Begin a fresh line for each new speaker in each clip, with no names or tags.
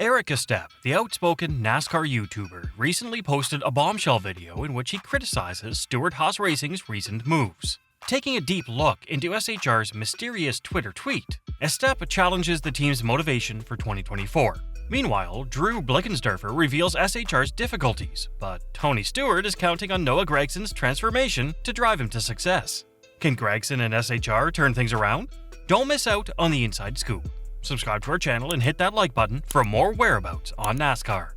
Estep, the outspoken NASCAR YouTuber, recently posted a bombshell video in which he criticizes StewartHaas Racing's recent moves. Taking a deep look into SHR's mysterious Twitter tweet, Estep challenges the team's motivation for 2024. Meanwhile, Drew Blickensderfer reveals SHR's difficulties, but Tony Stewart is counting on Noah Gregson's transformation to drive him to success. Can Gregson and SHR turn things around? Don't miss out on the inside scoop. Subscribe to our channel and hit that like button for more whereabouts on NASCAR.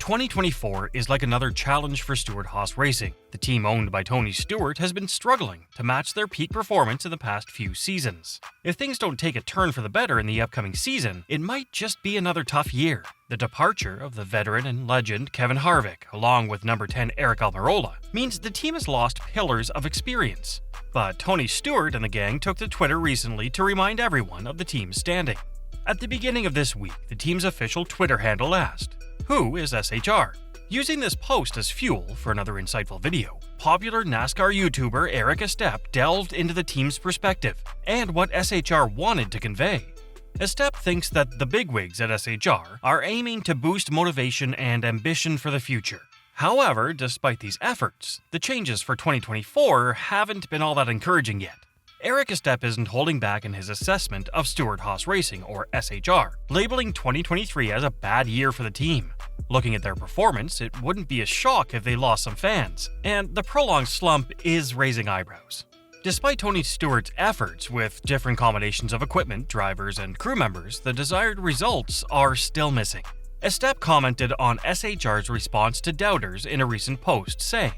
2024 is like another challenge for Stewart-Haas Racing. The team owned by Tony Stewart has been struggling to match their peak performance in the past few seasons. If things don't take a turn for the better in the upcoming season, it might just be another tough year. The departure of the veteran and legend Kevin Harvick, along with number 10 Eric Almirola, means the team has lost pillars of experience. But Tony Stewart and the gang took to Twitter recently to remind everyone of the team's standing. At the beginning of this week, the team's official Twitter handle asked, "Who is SHR?" Using this post as fuel for another insightful video, popular NASCAR YouTuber Eric Estep delved into the team's perspective and what SHR wanted to convey. Estep thinks that the bigwigs at SHR are aiming to boost motivation and ambition for the future. However, despite these efforts, the changes for 2024 haven't been all that encouraging yet. Eric Estep isn't holding back in his assessment of Stewart-Haas Racing, or SHR, labeling 2023 as a bad year for the team. Looking at their performance, it wouldn't be a shock if they lost some fans, and the prolonged slump is raising eyebrows. Despite Tony Stewart's efforts with different combinations of equipment, drivers, and crew members, the desired results are still missing. Estep commented on SHR's response to doubters in a recent post, saying,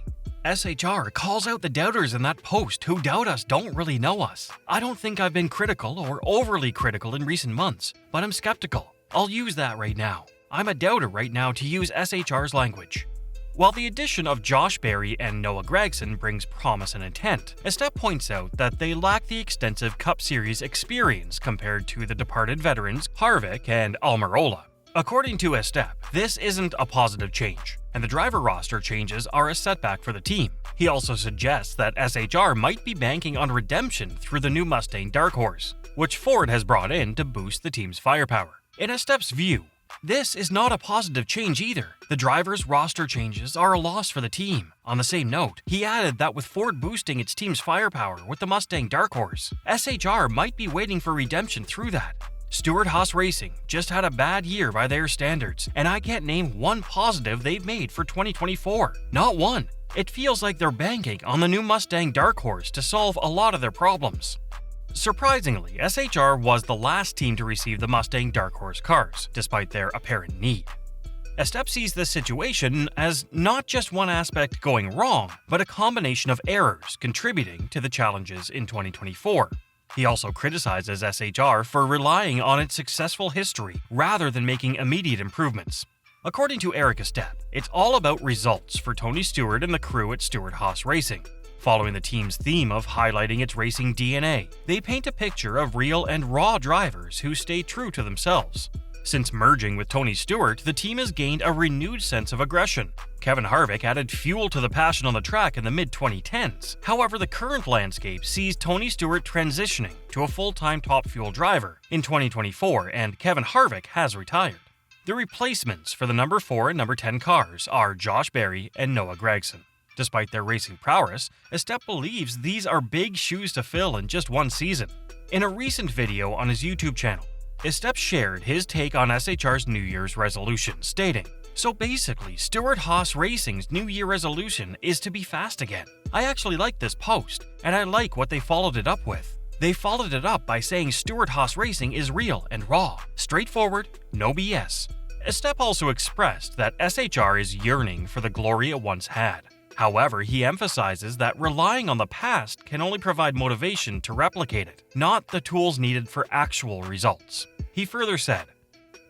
"SHR calls out the doubters in that post who doubt us don't really know us. I don't think I've been critical or overly critical in recent months, but I'm skeptical. I'll use that right now. I'm a doubter right now, to use SHR's language." While the addition of Josh Berry and Noah Gragson brings promise and intent, Estep points out that they lack the extensive Cup Series experience compared to the departed veterans Harvick and Almirola. According to Estep, this isn't a positive change, and the driver roster changes are a setback for the team. He also suggests that SHR might be banking on redemption through the new Mustang Dark Horse, which Ford has brought in to boost the team's firepower. In Estep's view, this is not a positive change either. The driver's roster changes are a loss for the team. On the same note, he added that with Ford boosting its team's firepower with the Mustang Dark Horse, SHR might be waiting for redemption through that. Stewart-Haas Racing just had a bad year by their standards, and I can't name one positive they've made for 2024. Not one. It feels like they're banking on the new Mustang Dark Horse to solve a lot of their problems. Surprisingly, SHR was the last team to receive the Mustang Dark Horse cars, despite their apparent need. Estep sees this situation as not just one aspect going wrong, but a combination of errors contributing to the challenges in 2024. He also criticizes SHR for relying on its successful history rather than making immediate improvements. According to Eric Estep, it's all about results for Tony Stewart and the crew at Stewart-Haas Racing. Following the team's theme of highlighting its racing DNA, they paint a picture of real and raw drivers who stay true to themselves. Since merging with Tony Stewart, the team has gained a renewed sense of aggression. Kevin Harvick added fuel to the passion on the track in the mid-2010s. However, the current landscape sees Tony Stewart transitioning to a full-time Top Fuel driver in 2024, and Kevin Harvick has retired. The replacements for the number 4 and number 10 cars are Josh Berry and Noah Gragson. Despite their racing prowess, Estep believes these are big shoes to fill in just one season. In a recent video on his YouTube channel, Estep shared his take on SHR's New Year's resolution, stating, "So basically, Stewart-Haas Racing's New Year resolution is to be fast again. I actually like this post, and I like what they followed it up with. They followed it up by saying Stewart-Haas Racing is real and raw, straightforward, no BS." Estep also expressed that SHR is yearning for the glory it once had. However, he emphasizes that relying on the past can only provide motivation to replicate it, not the tools needed for actual results. He further said,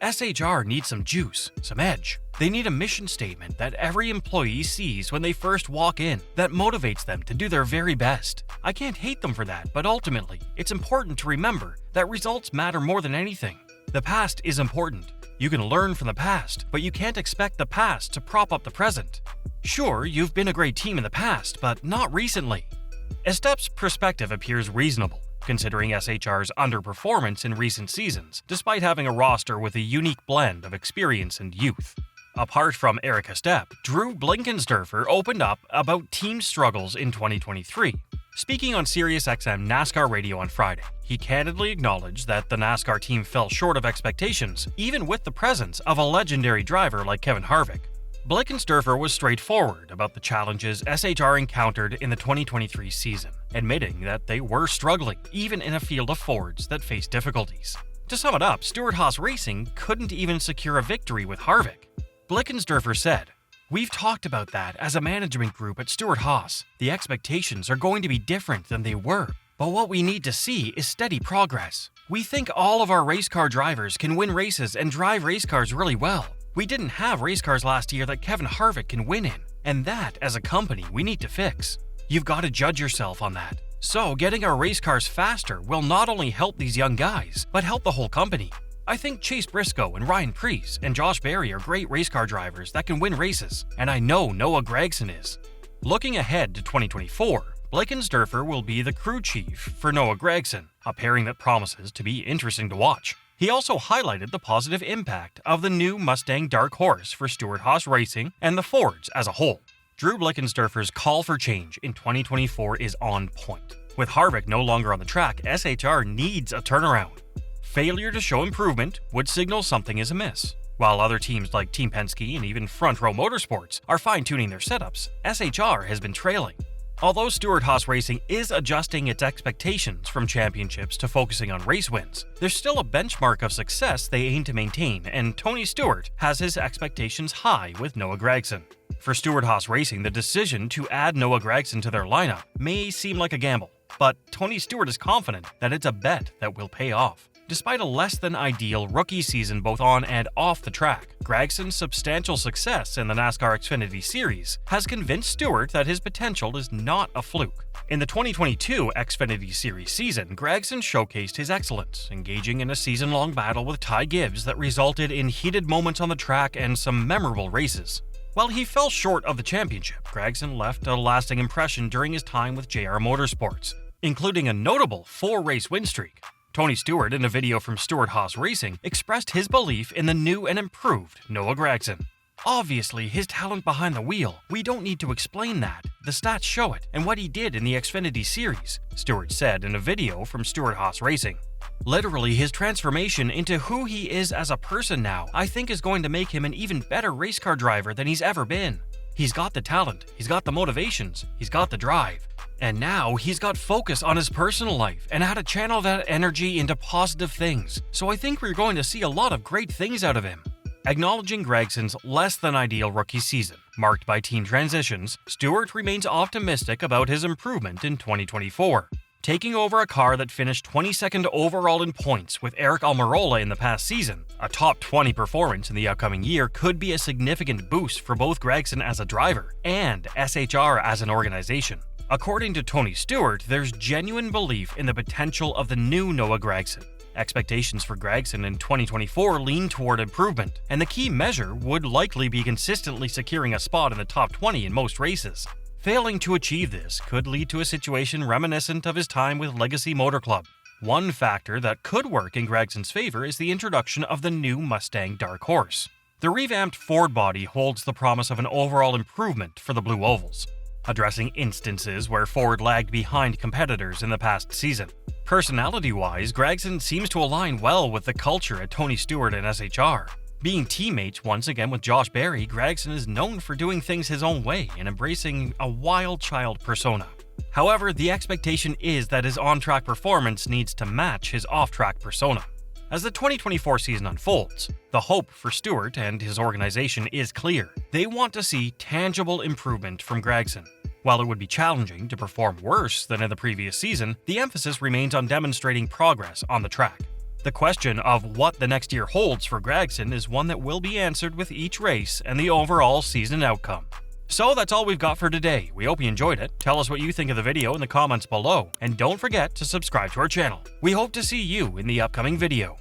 "SHR needs some juice, some edge. They need a mission statement that every employee sees when they first walk in, that motivates them to do their very best. I can't hate them for that, but ultimately, it's important to remember that results matter more than anything. The past is important. You can learn from the past, but you can't expect the past to prop up the present. Sure, you've been a great team in the past, but not recently." Estep's perspective appears reasonable. considering SHR's underperformance in recent seasons, despite having a roster with a unique blend of experience and youth. Apart from Eric Estep, Drew Blinkensderfer opened up about team struggles in 2023. Speaking on SiriusXM NASCAR radio on Friday, he candidly acknowledged that the NASCAR team fell short of expectations, even with the presence of a legendary driver like Kevin Harvick. Blinkensderfer was straightforward about the challenges SHR encountered in the 2023 season, admitting that they were struggling, even in a field of Fords that faced difficulties. To sum it up, StewartHaas Racing couldn't even secure a victory with Harvick. Blinkensderfer said, "We've talked about that as a management group at Stewart-Haas. The expectations are going to be different than they were, but what we need to see is steady progress. We think all of our race car drivers can win races and drive race cars really well. We didn't have race cars last year that Kevin Harvick can win in, and that, as a company, we need to fix. You've got to judge yourself on that. So getting our race cars faster will not only help these young guys, but help the whole company. I think Chase Briscoe and Ryan Preece and Josh Berry are great race car drivers that can win races, and I know Noah Gragson is." Looking ahead to 2024, Blinkensderfer will be the crew chief for Noah Gragson, a pairing that promises to be interesting to watch. He also highlighted the positive impact of the new Mustang Dark Horse for Stewart-Haas Racing and the Fords as a whole. Drew Blinkensderfer's call for change in 2024 is on point. With Harvick no longer on the track, SHR needs a turnaround. Failure to show improvement would signal something is amiss. While other teams like Team Penske and even Front Row Motorsports are fine-tuning their setups, SHR has been trailing. Although Stewart-Haas Racing is adjusting its expectations from championships to focusing on race wins, there's still a benchmark of success they aim to maintain, and Tony Stewart has his expectations high with Noah Gragson. For Stewart-Haas Racing, the decision to add Noah Gragson to their lineup may seem like a gamble, but Tony Stewart is confident that it's a bet that will pay off. Despite a less-than-ideal rookie season both on and off the track, Gragson's substantial success in the NASCAR Xfinity Series has convinced Stewart that his potential is not a fluke. In the 2022 Xfinity Series season, Gragson showcased his excellence, engaging in a season-long battle with Ty Gibbs that resulted in heated moments on the track and some memorable races. While he fell short of the championship, Gragson left a lasting impression during his time with JR Motorsports, including a notable 4-race win streak. Tony Stewart, in a video from Stewart-Haas Racing, expressed his belief in the new and improved Noah Gragson. "Obviously, his talent behind the wheel. We don't need to explain that. The stats show it, and what he did in the Xfinity Series," Stewart said in a video from Stewart-Haas Racing. "Literally, his transformation into who he is as a person now, I think is going to make him an even better race car driver than he's ever been. He's got the talent, he's got the motivations, he's got the drive. And now he's got focus on his personal life and how to channel that energy into positive things. So I think we're going to see a lot of great things out of him." Acknowledging Gragson's less-than-ideal rookie season, marked by team transitions, Stewart remains optimistic about his improvement in 2024. Taking over a car that finished 22nd overall in points with Eric Almirola in the past season, a top 20 performance in the upcoming year could be a significant boost for both Gragson as a driver and SHR as an organization. According to Tony Stewart, there's genuine belief in the potential of the new Noah Gragson. Expectations for Gragson in 2024 lean toward improvement, and the key measure would likely be consistently securing a spot in the top 20 in most races. Failing to achieve this could lead to a situation reminiscent of his time with Legacy Motor Club. One factor that could work in Gragson's favor is the introduction of the new Mustang Dark Horse. The revamped Ford body holds the promise of an overall improvement for the Blue Ovals, addressing instances where Ford lagged behind competitors in the past season. Personality-wise, Gragson seems to align well with the culture at Tony Stewart and SHR. Being teammates once again with Josh Berry, Gragson is known for doing things his own way and embracing a wild child persona. However, the expectation is that his on-track performance needs to match his off-track persona. As the 2024 season unfolds, the hope for Stewart and his organization is clear. They want to see tangible improvement from Gragson. While it would be challenging to perform worse than in the previous season, the emphasis remains on demonstrating progress on the track. The question of what the next year holds for Gragson is one that will be answered with each race and the overall season outcome. So that's all we've got for today. We hope you enjoyed it. Tell us what you think of the video in the comments below, and don't forget to subscribe to our channel. We hope to see you in the upcoming video.